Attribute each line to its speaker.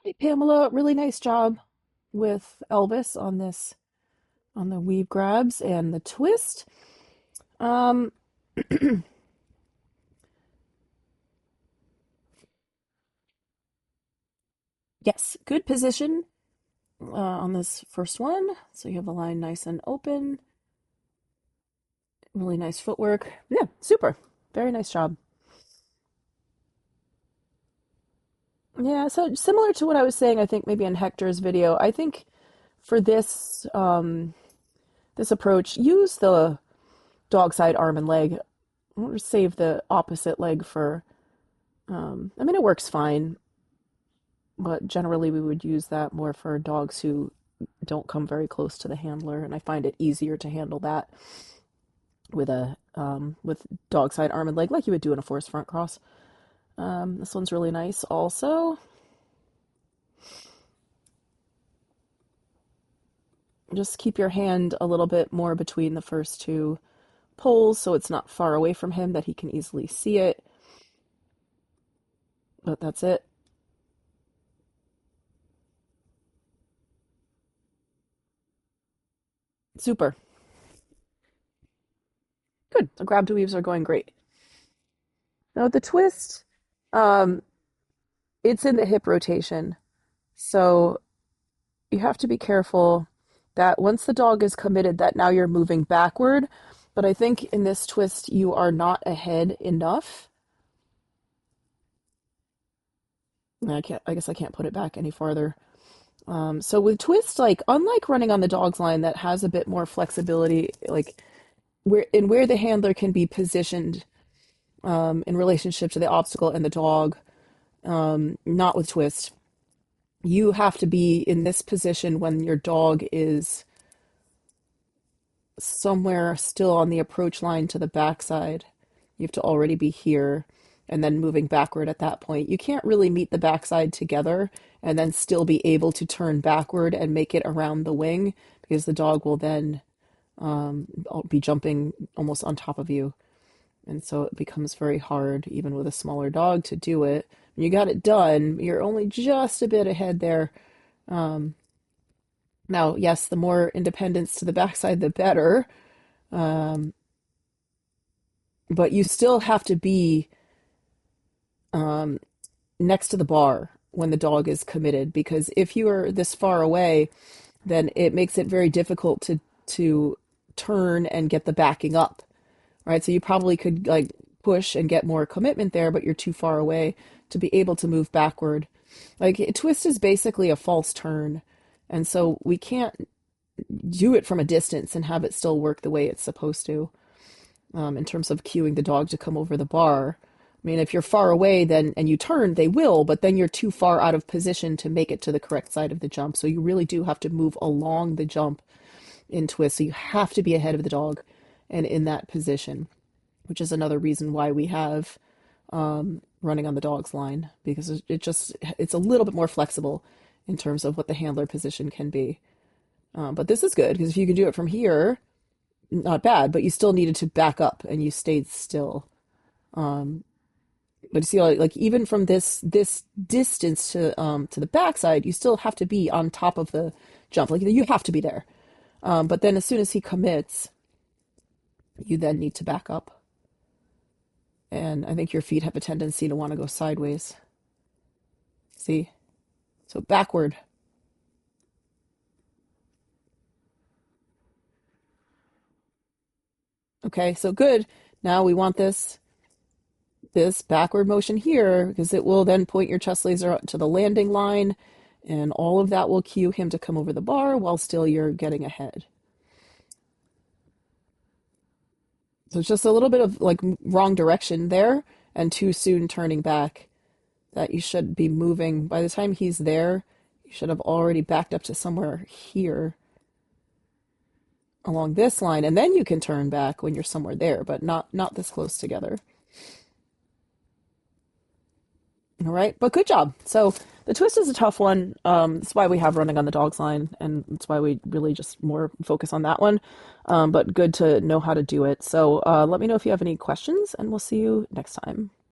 Speaker 1: Hey, Pamela, really nice job with Elvis on this, on the weave grabs and the twist. Um, yes, good position on this first one. So you have the line nice and open. Really nice footwork. Yeah, super. Very nice job. Yeah, so similar to what I was saying, I think maybe in Hector's video, I think for this this approach, use the dog side arm and leg. Or save the opposite leg for I mean it works fine, but generally we would use that more for dogs who don't come very close to the handler, and I find it easier to handle that with a with dog side arm and leg like you would do in a forced front cross. This one's really nice also. Just keep your hand a little bit more between the first two poles so it's not far away from him that he can easily see it. But that's it. Super. Good. The grab to weaves are going great. Now the twist, um, it's in the hip rotation. So you have to be careful that once the dog is committed, that now you're moving backward. But I think in this twist, you are not ahead enough. I guess I can't put it back any farther. So with twist, like unlike running on the dog's line that has a bit more flexibility, like where the handler can be positioned in relationship to the obstacle and the dog, not with twist. You have to be in this position when your dog is somewhere still on the approach line to the backside. You have to already be here and then moving backward at that point. You can't really meet the backside together and then still be able to turn backward and make it around the wing because the dog will then be jumping almost on top of you. And so it becomes very hard, even with a smaller dog, to do it. When you got it done, you're only just a bit ahead there. Um, Now, yes, the more independence to the backside, the better. Um, but you still have to be um, next to the bar when the dog is committed, because if you are this far away, then it makes it very difficult to turn and get the backing up, right? So you probably could like push and get more commitment there, but you're too far away to be able to move backward. Like a twist is basically a false turn, and so we can't do it from a distance and have it still work the way it's supposed to. In terms of cueing the dog to come over the bar. I mean, if you're far away then and you turn, they will, but then you're too far out of position to make it to the correct side of the jump. So you really do have to move along the jump in twist. So you have to be ahead of the dog and in that position, which is another reason why we have running on the dog's line because it's a little bit more flexible in terms of what the handler position can be. But this is good because if you can do it from here, not bad, but you still needed to back up and you stayed still. Um, but you see, like even from this distance to the backside, you still have to be on top of the jump. Like you have to be there. But then as soon as he commits, you then need to back up. And I think your feet have a tendency to want to go sideways. See? So backward. Okay, so good. Now we want this backward motion here because it will then point your chest laser to the landing line and all of that will cue him to come over the bar while still you're getting ahead. So it's just a little bit of like wrong direction there and too soon turning back that you should be moving. By the time he's there, you should have already backed up to somewhere here along this line and then you can turn back when you're somewhere there, but not this close together. All right, but good job. So the twist is a tough one. That's why we have running on the dogs line, and that's why we really just more focus on that one. But good to know how to do it. So let me know if you have any questions, and we'll see you next time.